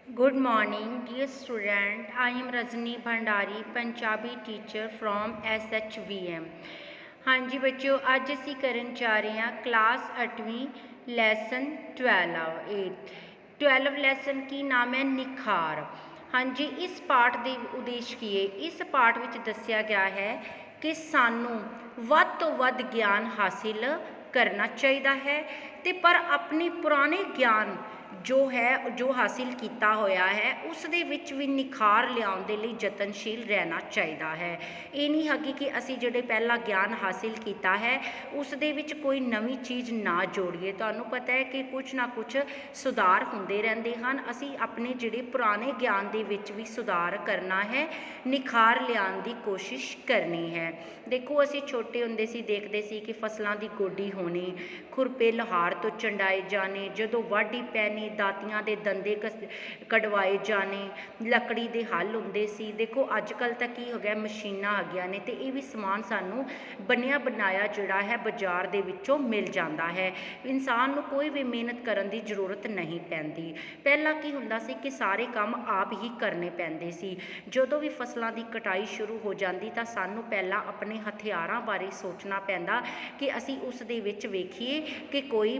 Good morning, dear student. I am Rajni Bhandari, Punjabi teacher from SHVM. ਹਾਂਜੀ ਬੱਚਿਓ, ਅੱਜ ਅਸੀਂ ਕਰਨ ਜਾ ਰਹੇ ਹਾਂ ਕਲਾਸ 8ਵੀਂ ਲੈਸਨ 12 ਲੈਸਨ ਕੀ ਨਾਮ ਹੈ? ਨਿਖਾਰ। ਹਾਂਜੀ, ਇਸ ਪਾਠ ਦੇ ਉਦੇਸ਼ ਕੀ ਹੈ? ਇਸ ਪਾਠ ਵਿੱਚ ਦੱਸਿਆ ਗਿਆ ਹੈ ਕਿ ਸਾਨੂੰ ਵੱਧ ਤੋਂ ਵੱਧ ਗਿਆਨ ਹਾਸਿਲ ਕਰਨਾ ਚਾਹੀਦਾ ਹੈ ਤੇ ਪਰ ਆਪਣੇ ਪੁਰਾਣੇ ਗਿਆਨ ਜੋ ਹਾਸਿਲ ਕੀਤਾ ਹੋਇਆ ਹੈ ਉਸ ਦੇ ਵਿੱਚ ਵੀ ਨਿਖਾਰ ਲਿਆਉਣ ਦੇ ਲਈ ਯਤਨਸ਼ੀਲ ਰਹਿਣਾ ਚਾਹੀਦਾ ਹੈ। ਇਹ ਨਹੀਂ ਹੈਗੀ ਕਿ ਅਸੀਂ ਜਿਹੜੇ ਪਹਿਲਾਂ ਗਿਆਨ ਹਾਸਿਲ ਕੀਤਾ ਹੈ ਉਸ ਦੇ ਵਿੱਚ ਕੋਈ ਨਵੀਂ ਚੀਜ਼ ਨਾ ਜੋੜੀਏ। ਤੁਹਾਨੂੰ ਪਤਾ ਹੈ ਕਿ ਕੁਛ ਨਾ ਕੁਛ ਸੁਧਾਰ ਹੁੰਦੇ ਰਹਿੰਦੇ ਹਨ। ਅਸੀਂ ਆਪਣੇ ਜਿਹੜੇ ਪੁਰਾਣੇ ਗਿਆਨ ਦੇ ਵਿੱਚ ਵੀ ਸੁਧਾਰ ਕਰਨਾ ਹੈ, ਨਿਖਾਰ ਲਿਆਉਣ ਦੀ ਕੋਸ਼ਿਸ਼ ਕਰਨੀ ਹੈ। ਦੇਖੋ, ਅਸੀਂ ਛੋਟੇ ਹੁੰਦੇ ਸੀ, ਦੇਖਦੇ ਸੀ ਕਿ ਫਸਲਾਂ ਦੀ ਗੋਡੀ ਹੋਣੀ, ਖੁਰਪੇ ਲੋਹਾਰ ਤੋਂ ਚੰਡਾਏ ਜਾਣੇ, ਜਦੋਂ ਵਾਢੀ ਪੈਣੀ ਦਾਤੀਆਂ ਦੇ ਦੰਦੇ ਕਢਵਾਏ ਜਾਣੇ, ਲੱਕੜੀ ਦੇ ਹੱਲ ਹੁੰਦੇ ਸੀ। ਦੇਖੋ ਅੱਜ ਕੱਲ੍ਹ ਤਾਂ ਕੀ ਹੋ ਗਿਆ, ਮਸ਼ੀਨਾਂ ਆ ਗਈਆਂ ਨੇ ਅਤੇ ਇਹ ਵੀ ਸਮਾਨ ਸਾਨੂੰ ਬਣਿਆ ਬਣਾਇਆ ਜਿਹੜਾ ਹੈ ਬਾਜ਼ਾਰ ਦੇ ਵਿੱਚੋਂ ਮਿਲ ਜਾਂਦਾ ਹੈ। ਇਨਸਾਨ ਨੂੰ ਕੋਈ ਵੀ ਮਿਹਨਤ ਕਰਨ ਦੀ ਜ਼ਰੂਰਤ ਨਹੀਂ ਪੈਂਦੀ। ਪਹਿਲਾਂ ਕੀ ਹੁੰਦਾ ਸੀ ਕਿ ਸਾਰੇ ਕੰਮ ਆਪ ਹੀ ਕਰਨੇ ਪੈਂਦੇ ਸੀ। ਜਦੋਂ ਵੀ ਫਸਲਾਂ ਦੀ ਕਟਾਈ ਸ਼ੁਰੂ ਹੋ ਜਾਂਦੀ ਤਾਂ ਸਾਨੂੰ ਪਹਿਲਾਂ ਆਪਣੇ ਹਥਿਆਰਾਂ ਬਾਰੇ ਸੋਚਣਾ ਪੈਂਦਾ ਕਿ ਅਸੀਂ ਉਸ ਦੇ ਵਿੱਚ ਵੇਖੀਏ ਕਿ ਕੋਈ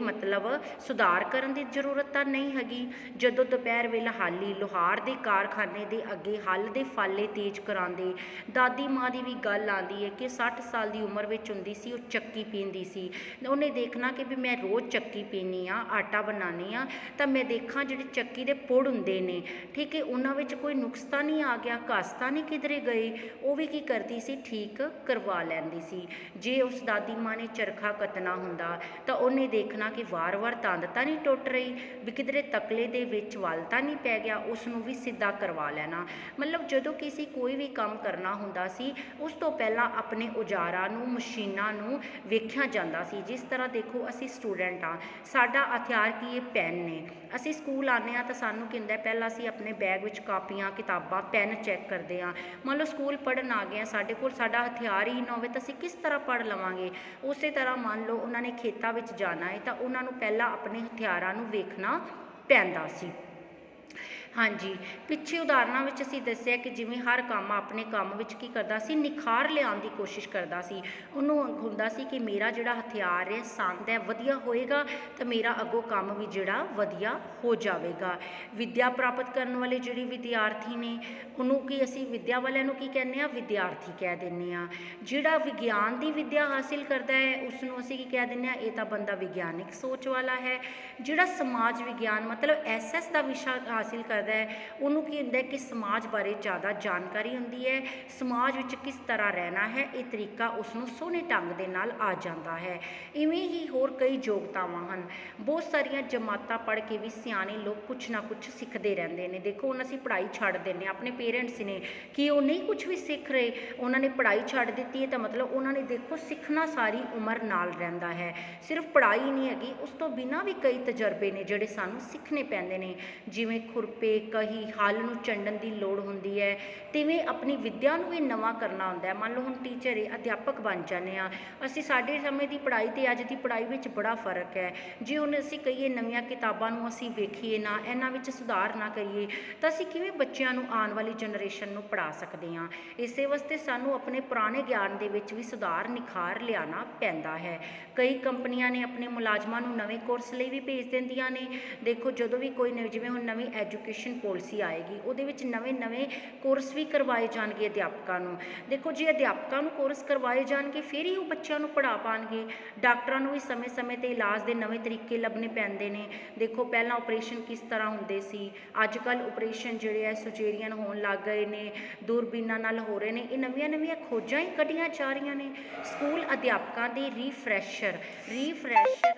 ਸੁਧਾਰ ਕਰਨ ਦੀ ਜ਼ਰੂਰਤ ਤਾਂ ਨਹੀਂ ਹੈਗੀ। ਜਦੋਂ ਦੁਪਹਿਰ ਵੇਲੇ ਹਾਲੀ ਲੋਹਾਰ ਦੇ ਕਾਰਖਾਨੇ ਦੇ ਅੱਗੇ ਹੱਲ ਦੇ ਫਾਲੇ ਤੇਜ਼ ਕਰਾਉਂਦੇ। ਦਾਦੀ ਮਾਂ ਦੀ ਵੀ ਗੱਲ ਆਉਂਦੀ ਹੈ ਕਿ 60 ਸਾਲ ਦੀ ਉਮਰ ਵਿੱਚ ਹੁੰਦੀ ਸੀ, ਉਹ ਚੱਕੀ ਪੀਂਦੀ ਸੀ। ਉਹਨੇ ਦੇਖਣਾ ਕਿ ਵੀ ਮੈਂ ਰੋਜ਼ ਚੱਕੀ ਪੀਂਦੀ ਹਾਂ, ਆਟਾ ਬਣਾਉਂਦੀ ਹਾਂ, ਤਾਂ ਮੈਂ ਦੇਖਾਂ ਜਿਹੜੇ ਚੱਕੀ ਦੇ ਪੁੜ ਹੁੰਦੇ ਨੇ, ਠੀਕ ਹੈ, ਉਹਨਾਂ ਵਿੱਚ ਕੋਈ ਨੁਕਸ ਤਾਂ ਨਹੀਂ ਆ ਗਿਆ, ਘਸ ਤਾਂ ਨਹੀਂ ਕਿਧਰੇ ਗਏ। ਉਹ ਵੀ ਕੀ ਕਰਦੀ ਸੀ, ਠੀਕ ਕਰਵਾ ਲੈਂਦੀ ਸੀ। ਜੇ ਉਸ ਦਾਦੀ ਮਾਂ ਨੇ ਚਰਖਾ ਕੱਤਣਾ ਹੁੰਦਾ ਤਾਂ ਉਹਨੇ ਦੇਖਣਾ ਕਿ ਵਾਰ-ਵਾਰ ਤੰਦ ਤਾਂ ਨਹੀਂ ਟੁੱਟ ਰਹੀ, ਵੀ ਕਿਧਰੇ ਤਕਲੇ ਦੇ ਵਿੱਚ ਵੱਲ ਤਾਂ ਨਹੀਂ ਪੈ ਗਿਆ, ਉਸ ਨੂੰ ਵੀ ਸਿੱਧਾ ਕਰਵਾ ਲੈਣਾ। ਜਦੋਂ ਕਿਸੇ ਕੋਈ ਵੀ ਕੰਮ ਕਰਨਾ ਹੁੰਦਾ ਸੀ ਉਸ ਤੋਂ ਪਹਿਲਾਂ ਆਪਣੇ ਔਜ਼ਾਰਾਂ ਨੂੰ, ਮਸ਼ੀਨਾਂ ਨੂੰ ਵੇਖਿਆ ਜਾਂਦਾ ਸੀ। ਜਿਸ ਤਰ੍ਹਾਂ ਦੇਖੋ, ਅਸੀਂ ਸਟੂਡੈਂਟ ਹਾਂ, ਸਾਡਾ ਹਥਿਆਰ ਕੀ ਹੈ? ਪੈਨ ਨੇ। ਅਸੀਂ ਸਕੂਲ ਆਉਂਦੇ ਹਾਂ ਤਾਂ ਸਾਨੂੰ ਕੀ ਹੁੰਦਾ, ਪਹਿਲਾਂ ਅਸੀਂ ਆਪਣੇ ਬੈਗ ਵਿੱਚ ਕਾਪੀਆਂ, ਕਿਤਾਬਾਂ, ਪੈਨ ਚੈੱਕ ਕਰਦੇ ਹਾਂ। ਸਕੂਲ ਪੜ੍ਹਨ ਆ ਗਏ ਹਾਂ, ਸਾਡੇ ਕੋਲ ਸਾਡਾ ਹਥਿਆਰ ਹੀ ਨਾ ਹੋਵੇ ਤਾਂ ਅਸੀਂ ਕਿਸ ਤਰ੍ਹਾਂ ਪੜ੍ਹ ਲਵਾਂਗੇ। ਉਸੇ ਤਰ੍ਹਾਂ ਮੰਨ ਲਓ ਉਹਨਾਂ ਨੇ ਖੇਤਾਂ ਵਿੱਚ ਜਾਣਾ ਹੈ ਤਾਂ ਉਹਨਾਂ ਨੂੰ ਪਹਿਲਾਂ ਆਪਣੇ ਹਥਿਆਰਾਂ ਨੂੰ ਵੇਖਣਾ ਪੈਂਦਾ ਸੀ। ਹਾਂਜੀ, ਪਿੱਛੇ ਉਦਾਹਰਨਾਂ ਵਿੱਚ ਅਸੀਂ ਦੱਸਿਆ ਕਿ ਜਿਵੇਂ ਹਰ ਕੰਮ ਆਪਣੇ ਕੰਮ ਵਿੱਚ ਕੀ ਕਰਦਾ ਸੀ, ਨਿਖਾਰ ਲਿਆਉਣ ਦੀ ਕੋਸ਼ਿਸ਼ ਕਰਦਾ ਸੀ। ਉਹਨੂੰ ਹੁੰਦਾ ਸੀ ਕਿ ਮੇਰਾ ਜਿਹੜਾ ਹਥਿਆਰ ਹੈ, ਸੰਦ ਹੈ, ਵਧੀਆ ਹੋਏਗਾ ਤਾਂ ਮੇਰਾ ਅੱਗੋਂ ਕੰਮ ਵੀ ਜਿਹੜਾ ਵਧੀਆ ਹੋ ਜਾਵੇਗਾ। ਵਿੱਦਿਆ ਪ੍ਰਾਪਤ ਕਰਨ ਵਾਲੇ ਜਿਹੜੇ ਵਿਦਿਆਰਥੀ ਨੇ ਉਹਨੂੰ ਕੀ ਅਸੀਂ ਵਿੱਦਿਆ ਵਾਲਿਆਂ ਨੂੰ ਕੀ ਕਹਿੰਦੇ ਹਾਂ? ਵਿਦਿਆਰਥੀ ਕਹਿ ਦਿੰਦੇ ਹਾਂ। ਜਿਹੜਾ ਵਿਗਿਆਨ ਦੀ ਵਿੱਦਿਆ ਹਾਸਿਲ ਕਰਦਾ ਹੈ ਉਸ ਨੂੰ ਅਸੀਂ ਕੀ ਕਹਿ ਦਿੰਦੇ ਹਾਂ? ਇਹ ਤਾਂ ਬੰਦਾ ਵਿਗਿਆਨਿਕ ਸੋਚ ਵਾਲਾ ਹੈ। ਜਿਹੜਾ ਸਮਾਜ ਵਿਗਿਆਨ SS ਦਾ ਵਿਸ਼ਾ ਹਾਸਿਲ ਕਰਦਾ ਹੈ ਉਹਨੂੰ ਕੀ ਹੁੰਦਾ ਕਿ ਸਮਾਜ ਬਾਰੇ ਜ਼ਿਆਦਾ ਜਾਣਕਾਰੀ ਹੁੰਦੀ ਹੈ, ਸਮਾਜ ਵਿੱਚ ਕਿਸ ਤਰ੍ਹਾਂ ਰਹਿਣਾ ਹੈ, ਇਹ ਤਰੀਕਾ ਉਸ ਨੂੰ ਸੋਹਣੇ ਢੰਗ ਦੇ ਨਾਲ ਆ ਜਾਂਦਾ ਹੈ। ਇਵੇਂ ਹੀ ਹੋਰ ਕਈ ਯੋਗਤਾਵਾਂ ਹਨ। ਬਹੁਤ ਸਾਰੀਆਂ ਜਮਾਤਾਂ ਪੜ੍ਹ ਕੇ ਵੀ ਸਿਆਣੇ ਲੋਕ ਕੁਛ ਨਾ ਕੁਛ ਸਿੱਖਦੇ ਰਹਿੰਦੇ ਨੇ। ਦੇਖੋ, ਹੁਣ ਅਸੀਂ ਪੜ੍ਹਾਈ ਛੱਡ ਦਿੰਦੇ ਹਾਂ, ਆਪਣੇ ਪੇਰੈਂਟਸ ਨੇ ਕਿ ਉਹ ਨਹੀਂ ਕੁਛ ਵੀ ਸਿੱਖ ਰਹੇ, ਉਹਨਾਂ ਨੇ ਪੜ੍ਹਾਈ ਛੱਡ ਦਿੱਤੀ ਹੈ ਤਾਂ ਉਹਨਾਂ ਨੇ ਦੇਖੋ ਸਿੱਖਣਾ ਸਾਰੀ ਉਮਰ ਨਾਲ ਰਹਿੰਦਾ ਹੈ। ਸਿਰਫ ਪੜ੍ਹਾਈ ਨਹੀਂ ਹੈਗੀ, ਉਸ ਤੋਂ ਬਿਨਾਂ ਵੀ ਕਈ ਤਜਰਬੇ ਨੇ ਜਿਹੜੇ ਸਾਨੂੰ ਸਿੱਖਣੇ ਪੈਂਦੇ ਨੇ। ਜਿਵੇਂ ਖੁਰਪੇ, ਕਹੀ, ਹੱਲ ਨੂੰ ਚੰਡਣ ਦੀ ਲੋੜ ਹੁੰਦੀ ਹੈ, ਤਿਵੇਂ ਆਪਣੀ ਵਿੱਦਿਆ ਨੂੰ ਵੀ ਨਵਾਂ ਕਰਨਾ ਹੁੰਦਾ ਹੈ। ਮੰਨ ਲਓ ਹੁਣ ਟੀਚਰ ਹੈ, ਅਧਿਆਪਕ ਬਣ ਜਾਂਦੇ ਹਾਂ ਅਸੀਂ, ਸਾਡੇ ਸਮੇਂ ਦੀ ਪੜ੍ਹਾਈ ਅਤੇ ਅੱਜ ਦੀ ਪੜ੍ਹਾਈ ਵਿੱਚ ਬੜਾ ਫਰਕ ਹੈ। ਜੇ ਹੁਣ ਅਸੀਂ ਕਹੀਏ ਨਵੀਆਂ ਕਿਤਾਬਾਂ ਨੂੰ ਅਸੀਂ ਵੇਖੀਏ ਨਾ, ਇਹਨਾਂ ਵਿੱਚ ਸੁਧਾਰ ਨਾ ਕਰੀਏ ਤਾਂ ਅਸੀਂ ਕਿਵੇਂ ਬੱਚਿਆਂ ਨੂੰ, ਆਉਣ ਵਾਲੀ ਜਨਰੇਸ਼ਨ ਨੂੰ ਪੜ੍ਹਾ ਸਕਦੇ ਹਾਂ। ਇਸੇ ਵਾਸਤੇ ਸਾਨੂੰ ਆਪਣੇ ਪੁਰਾਣੇ ਗਿਆਨ ਦੇ ਵਿੱਚ ਵੀ ਸੁਧਾਰ, ਨਿਖਾਰ ਲਿਆਉਣਾ ਪੈਂਦਾ ਹੈ। ਕਈ ਕੰਪਨੀਆਂ ਨੇ ਆਪਣੇ ਮੁਲਾਜ਼ਮਾਂ ਨੂੰ ਨਵੇਂ ਕੋਰਸ ਲਈ ਵੀ ਭੇਜ ਦਿੰਦੀਆਂ ਨੇ। ਦੇਖੋ, ਜਦੋਂ ਵੀ ਕੋਈ ਜਿਵੇਂ ਹੁਣ ਨਵੀਂ ਐਜੂਕੇਸ਼ਨ ਪੋਲਿਸੀ ਆਏਗੀ ਉਹਦੇ ਵਿੱਚ ਨਵੇਂ ਕੋਰਸ ਵੀ ਕਰਵਾਏ ਜਾਣਗੇ ਅਧਿਆਪਕਾਂ ਨੂੰ। ਦੇਖੋ, ਜੇ ਅਧਿਆਪਕਾਂ ਨੂੰ ਕੋਰਸ ਕਰਵਾਏ ਜਾਣਗੇ ਫਿਰ ਹੀ ਉਹ ਬੱਚਿਆਂ ਨੂੰ ਪੜ੍ਹਾ ਪਾਉਣਗੇ। ਡਾਕਟਰਾਂ ਨੂੰ ਵੀ ਸਮੇਂ-ਸਮੇਂ 'ਤੇ ਇਲਾਜ ਦੇ ਨਵੇਂ ਤਰੀਕੇ ਲੱਭਣੇ ਪੈਂਦੇ ਨੇ। ਦੇਖੋ, ਪਹਿਲਾਂ ਆਪਰੇਸ਼ਨ ਕਿਸ ਤਰ੍ਹਾਂ ਹੁੰਦੇ ਸੀ, ਅੱਜ ਕੱਲ੍ਹ ਆਪਰੇਸ਼ਨ ਜਿਹੜੇ ਹੈ ਸਰਜਰੀਆਂ ਹੋਣ ਲੱਗ ਗਏ ਨੇ, ਦੂਰਬੀਨਾਂ ਨਾਲ ਹੋ ਰਹੇ ਨੇ। ਇਹ ਨਵੀਆਂ ਖੋਜਾਂ ਹੀ ਕੱਢੀਆਂ ਜਾ ਰਹੀਆਂ ਨੇ। ਸਕੂਲ ਅਧਿਆਪਕਾਂ ਦੀ ਰੀਫਰੈਸ਼ਰ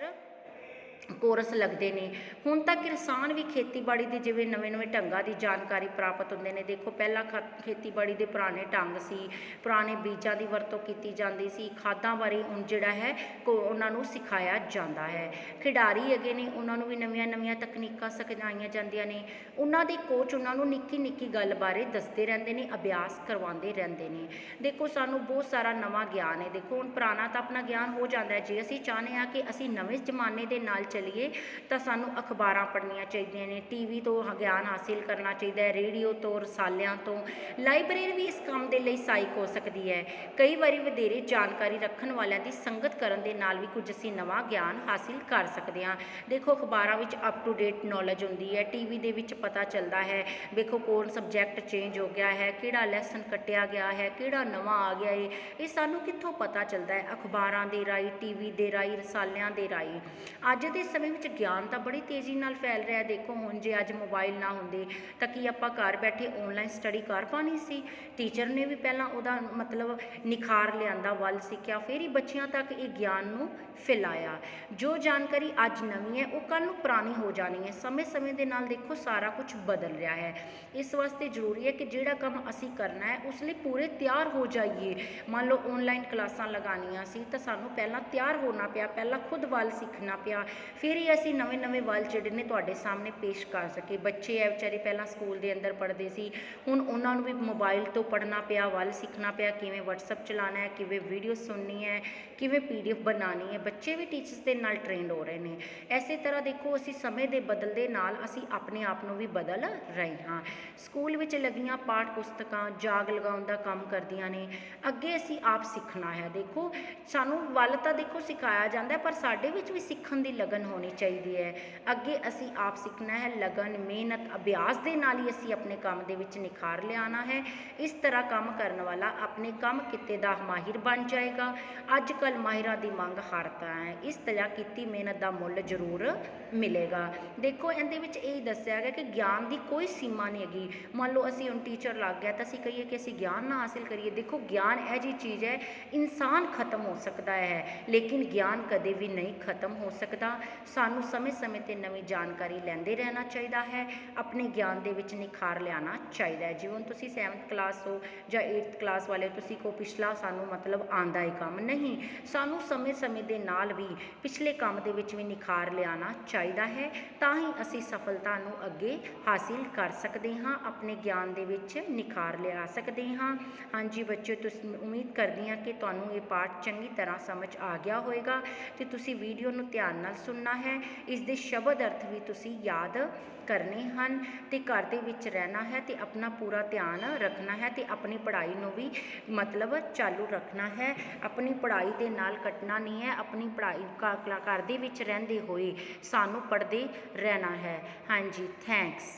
ਕੋਰਸ ਲੱਗਦੇ ਨੇ। ਹੁਣ ਤਾਂ ਕਿਸਾਨ ਵੀ ਖੇਤੀਬਾੜੀ ਦੇ ਜਿਵੇਂ ਨਵੇਂ ਢੰਗਾਂ ਦੀ ਜਾਣਕਾਰੀ ਪ੍ਰਾਪਤ ਹੁੰਦੇ ਨੇ। ਦੇਖੋ, ਪਹਿਲਾਂ ਖੇਤੀਬਾੜੀ ਦੇ ਪੁਰਾਣੇ ਢੰਗ ਸੀ, ਪੁਰਾਣੇ ਬੀਜਾਂ ਦੀ ਵਰਤੋਂ ਕੀਤੀ ਜਾਂਦੀ ਸੀ, ਖਾਦਾਂ ਬਾਰੇ ਹੁਣ ਜਿਹੜਾ ਹੈ ਉਹਨਾਂ ਨੂੰ ਸਿਖਾਇਆ ਜਾਂਦਾ ਹੈ। ਖਿਡਾਰੀ ਹੈਗੇ ਨੇ, ਉਹਨਾਂ ਨੂੰ ਵੀ ਨਵੀਆਂ ਤਕਨੀਕਾਂ ਸਿਖਾਈਆਂ ਜਾਂਦੀਆਂ ਨੇ। ਉਹਨਾਂ ਦੇ ਕੋਚ ਉਹਨਾਂ ਨੂੰ ਨਿੱਕੀ ਗੱਲ ਬਾਰੇ ਦੱਸਦੇ ਰਹਿੰਦੇ ਨੇ, ਅਭਿਆਸ ਕਰਵਾਉਂਦੇ ਰਹਿੰਦੇ ਨੇ। ਦੇਖੋ, ਸਾਨੂੰ ਬਹੁਤ ਸਾਰਾ ਨਵਾਂ ਗਿਆਨ ਹੈ। ਦੇਖੋ, ਹੁਣ ਪੁਰਾਣਾ ਤਾਂ ਆਪਣਾ ਗਿਆਨ ਹੋ ਜਾਂਦਾ ਹੈ। ਜੇ ਅਸੀਂ ਚਾਹੁੰਦੇ ਹਾਂ ਕਿ ਅਸੀਂ ਨਵੇਂ ਜ਼ਮਾਨੇ ਦੇ ਨਾਲ ਚੱਲੀਏ ਚੱਲੀਏ ਤਾਂ ਸਾਨੂੰ ਅਖਬਾਰਾਂ ਪੜ੍ਹਨੀਆਂ ਚਾਹੀਦੀਆਂ ਨੇ, ਟੀਵੀ ਤੋਂ ਗਿਆਨ ਹਾਸਿਲ ਕਰਨਾ ਚਾਹੀਦਾ ਹੈ, ਰੇਡੀਓ ਤੋਂ, ਰਸਾਲਿਆਂ ਤੋਂ। ਲਾਇਬ੍ਰੇਰੀ ਵੀ ਇਸ ਕੰਮ ਦੇ ਲਈ ਸਹਾਇਕ ਹੋ ਸਕਦੀ ਹੈ। ਕਈ ਵਾਰੀ ਵਧੇਰੇ ਜਾਣਕਾਰੀ ਰੱਖਣ ਵਾਲਿਆਂ ਦੀ ਸੰਗਤ ਕਰਨ ਦੇ ਨਾਲ ਵੀ ਕੁਝ ਅਸੀਂ ਨਵਾਂ ਗਿਆਨ ਹਾਸਿਲ ਕਰ ਸਕਦੇ ਹਾਂ। ਦੇਖੋ ਅਖਬਾਰਾਂ ਵਿੱਚ ਅਪ ਟੂ ਡੇਟ ਨੌਲੇਜ ਹੁੰਦੀ ਹੈ, ਟੀਵੀ ਦੇ ਵਿੱਚ ਪਤਾ ਚੱਲਦਾ ਹੈ ਵੇਖੋ ਕੌਣ ਸਬਜੈਕਟ ਚੇਂਜ ਹੋ ਗਿਆ ਹੈ, ਕਿਹੜਾ ਲੈਸਨ ਕੱਟਿਆ ਗਿਆ ਹੈ, ਕਿਹੜਾ ਨਵਾਂ ਆ ਗਿਆ ਹੈ। ਇਹ ਸਾਨੂੰ ਕਿੱਥੋਂ ਪਤਾ ਚੱਲਦਾ ਹੈ? ਅਖਬਾਰਾਂ ਦੇ ਰਾਹੀਂ, ਟੀਵੀ ਦੇ ਰਾਹੀਂ, ਰਸਾਲਿਆਂ ਦੇ ਰਾਹੀਂ। ਅੱਜ ਦੇ ਸਮੇਂ ਵਿੱਚ ਗਿਆਨ ਤਾਂ ਬੜੀ ਤੇਜ਼ੀ ਨਾਲ ਫੈਲ ਰਿਹਾ। ਦੇਖੋ ਹੁਣ ਜੇ ਅੱਜ ਮੋਬਾਈਲ ਨਾ ਹੁੰਦੇ ਤਾਂ ਕੀ ਆਪਾਂ ਘਰ ਬੈਠੇ ਆਨਲਾਈਨ ਸਟੱਡੀ ਕਰ ਪਾਣੀ ਸੀ? ਟੀਚਰ ਨੇ ਵੀ ਪਹਿਲਾਂ ਉਹਦਾ ਮਤਲਬ ਨਿਖਾਰ ਲਿਆਂਦਾ, ਵੱਲ ਸਿੱਖਿਆ, ਫਿਰ ਹੀ ਬੱਚਿਆਂ ਤੱਕ ਇਹ ਗਿਆਨ ਨੂੰ ਫੈਲਾਇਆ। ਜੋ ਜਾਣਕਾਰੀ ਅੱਜ ਨਵੀਂ ਹੈ ਉਹ ਕੱਲ੍ਹ ਨੂੰ ਪੁਰਾਣੀ ਹੋ ਜਾਣੀ ਹੈ। ਸਮੇਂ ਦੇ ਨਾਲ ਦੇਖੋ ਸਾਰਾ ਕੁਝ ਬਦਲ ਰਿਹਾ ਹੈ। ਇਸ ਵਾਸਤੇ ਜ਼ਰੂਰੀ ਹੈ ਕਿ ਜਿਹੜਾ ਕੰਮ ਅਸੀਂ ਕਰਨਾ ਹੈ ਉਸ ਲਈ ਪੂਰੇ ਤਿਆਰ ਹੋ ਜਾਈਏ। ਮੰਨ ਲਓ ਆਨਲਾਈਨ ਕਲਾਸਾਂ ਲਗਾਉਣੀਆਂ ਸੀ ਤਾਂ ਸਾਨੂੰ ਪਹਿਲਾਂ ਤਿਆਰ ਹੋਣਾ ਪਿਆ, ਪਹਿਲਾਂ ਖੁਦ ਵੱਲ ਸਿੱਖਣਾ ਪਿਆ, ਫਿਰ ਹੀ ਅਸੀਂ ਨਵੇਂ ਵੱਲ ਜਿਹੜੇ ਨੇ ਤੁਹਾਡੇ ਸਾਹਮਣੇ ਪੇਸ਼ ਕਰ ਸਕੇ। ਬੱਚੇ ਹੈ ਵਿਚਾਰੇ ਪਹਿਲਾਂ ਸਕੂਲ ਦੇ ਅੰਦਰ ਪੜ੍ਹਦੇ ਸੀ, ਹੁਣ ਉਹਨਾਂ ਨੂੰ ਵੀ ਮੋਬਾਈਲ ਤੋਂ ਪੜ੍ਹਨਾ ਪਿਆ, ਵੱਲ ਸਿੱਖਣਾ ਪਿਆ, ਕਿਵੇਂ WhatsApp ਚਲਾਉਣਾ ਹੈ, ਕਿਵੇਂ ਵੀਡੀਓ ਸੁਣਨੀ ਹੈ, ਕਿਵੇਂ PDF ਬਣਾਉਣੀ ਹੈ। ਬੱਚੇ ਵੀ ਟੀਚਰਸ ਦੇ ਨਾਲ ਟ੍ਰੇਨਡ ਹੋ ਰਹੇ ਨੇ। ਇਸੇ ਤਰ੍ਹਾਂ ਦੇਖੋ ਅਸੀਂ ਸਮੇਂ ਦੇ ਬਦਲਦੇ ਨਾਲ ਅਸੀਂ ਆਪਣੇ ਆਪ ਨੂੰ ਵੀ ਬਦਲ ਰਹੇ ਹਾਂ। ਸਕੂਲ ਵਿੱਚ ਲੱਗੀਆਂ ਪਾਠ ਪੁਸਤਕਾਂ ਜਾਗ ਲਗਾਉਣ ਦਾ ਕੰਮ ਕਰਦੀਆਂ ਨੇ। ਅੱਗੇ ਅਸੀਂ ਆਪ ਸਿੱਖਣਾ ਹੈ। ਦੇਖੋ ਸਾਨੂੰ ਵੱਲ ਤਾਂ ਦੇਖੋ ਸਿਖਾਇਆ ਜਾਂਦਾ ਪਰ ਸਾਡੇ ਵਿੱਚ ਵੀ ਸਿੱਖਣ ਦੀ ਲਗਨ ਹੋਣੀ ਚਾਹੀਦੀ ਹੈ। ਅੱਗੇ ਅਸੀਂ ਆਪ ਸਿੱਖਣਾ ਹੈ। ਲਗਨ, ਮਿਹਨਤ, ਅਭਿਆਸ ਦੇ ਨਾਲ ਹੀ ਅਸੀਂ ਆਪਣੇ ਕੰਮ ਦੇ ਵਿੱਚ ਨਿਖਾਰ ਲਿਆਉਣਾ ਹੈ। ਇਸ ਤਰ੍ਹਾਂ ਕੰਮ ਕਰਨ ਵਾਲਾ ਆਪਣੇ ਕੰਮ ਕਿੱਤੇ ਦਾ ਮਾਹਿਰ ਬਣ ਜਾਏਗਾ। ਅੱਜ ਕੱਲ੍ਹ ਮਾਹਿਰਾਂ ਦੀ ਮੰਗ ਹਰ ਤਰ੍ਹਾਂ ਹੈ। ਇਸ ਤਰ੍ਹਾਂ ਕੀਤੀ ਮਿਹਨਤ ਦਾ ਮੁੱਲ ਜ਼ਰੂਰ ਮਿਲੇਗਾ। ਦੇਖੋ ਇਹਦੇ ਵਿੱਚ ਇਹ ਦੱਸਿਆ ਗਿਆ ਕਿ ਗਿਆਨ ਦੀ ਕੋਈ ਸੀਮਾ ਨਹੀਂ ਹੈਗੀ। ਮੰਨ ਲਓ ਅਸੀਂ ਹੁਣ ਟੀਚਰ ਲੱਗ ਗਿਆ ਤਾਂ ਅਸੀਂ ਕਹੀਏ ਕਿ ਅਸੀਂ ਗਿਆਨ ਨਾ ਹਾਸਿਲ ਕਰੀਏ। ਦੇਖੋ ਗਿਆਨ ਇਹ ਜਿਹੀ ਚੀਜ਼ ਹੈ, ਇਨਸਾਨ ਖਤਮ ਹੋ ਸਕਦਾ ਹੈ ਲੇਕਿਨ ਗਿਆਨ ਕਦੇ ਵੀ ਨਹੀਂ ਖਤਮ ਹੋ ਸਕਦਾ। ਸਾਨੂੰ ਸਮੇਂ 'ਤੇ ਨਵੀਂ ਜਾਣਕਾਰੀ ਲੈਂਦੇ ਰਹਿਣਾ ਚਾਹੀਦਾ ਹੈ। ਆਪਣੇ ਗਿਆਨ ਦੇ ਵਿੱਚ ਨਿਖਾਰ ਲਿਆਉਣਾ ਚਾਹੀਦਾ ਹੈ। ਜਿਵੇਂ ਹੁਣ ਤੁਸੀਂ 7th ਕਲਾਸ ਹੋ ਜਾਂ 8th ਕਲਾਸ ਵਾਲੇ, ਤੁਸੀਂ ਕੋ ਪਿਛਲਾ ਸਾਨੂੰ ਮਤਲਬ ਆਉਂਦਾ ਹੈ ਕੰਮ, ਨਹੀਂ। ਸਾਨੂੰ ਸਮੇਂ ਦੇ ਨਾਲ ਵੀ ਪਿਛਲੇ ਕੰਮ ਦੇ ਵਿੱਚ ਵੀ ਨਿਖਾਰ ਲਿਆਉਣਾ ਚਾਹੀਦਾ ਹੈ, ਤਾਂ ਹੀ ਅਸੀਂ ਸਫਲਤਾ ਨੂੰ ਅੱਗੇ ਹਾਸਿਲ ਕਰ ਸਕਦੇ ਹਾਂ, ਆਪਣੇ ਗਿਆਨ ਦੇ ਵਿੱਚ ਨਿਖਾਰ ਲਿਆ ਸਕਦੇ ਹਾਂ। ਹਾਂਜੀ ਬੱਚਿਓ, ਤੁਸੀਂ ਉਮੀਦ ਕਰਦੀ ਹਾਂ ਕਿ ਤੁਹਾਨੂੰ ਇਹ ਪਾਠ ਚੰਗੀ ਤਰ੍ਹਾਂ ਸਮਝ ਆ ਗਿਆ ਹੋਵੇਗਾ ਅਤੇ ਤੁਸੀਂ ਵੀਡੀਓ ਨੂੰ ਧਿਆਨ ਨਾਲ ਸੁਣਨਾ ਹੈ। ਇਸ ਦੇ ਸ਼ਬਦ ਅਰਥ ਵੀ ਤੁਸੀਂ ਯਾਦ ਕਰਨੇ ਹਨ ਅਤੇ ਘਰ ਦੇ ਵਿੱਚ ਰਹਿਣਾ ਹੈ ਅਤੇ ਆਪਣਾ ਪੂਰਾ ਧਿਆਨ ਰੱਖਣਾ ਹੈ ਅਤੇ ਆਪਣੀ ਪੜ੍ਹਾਈ ਨੂੰ ਵੀ ਮਤਲਬ ਚਾਲੂ ਰੱਖਣਾ ਹੈ। ਆਪਣੀ ਪੜ੍ਹਾਈ ਦੇ ਨਾਲ ਕੱਟਣਾ ਨਹੀਂ ਹੈ। ਆਪਣੀ ਪੜ੍ਹਾਈ ਘਰ ਦੇ ਵਿੱਚ ਰਹਿੰਦੇ ਹੋਏ ਸਾਨੂੰ ਪੜ੍ਹਦੇ ਰਹਿਣਾ ਹੈ। ਹਾਂਜੀ, ਥੈਂਕਸ।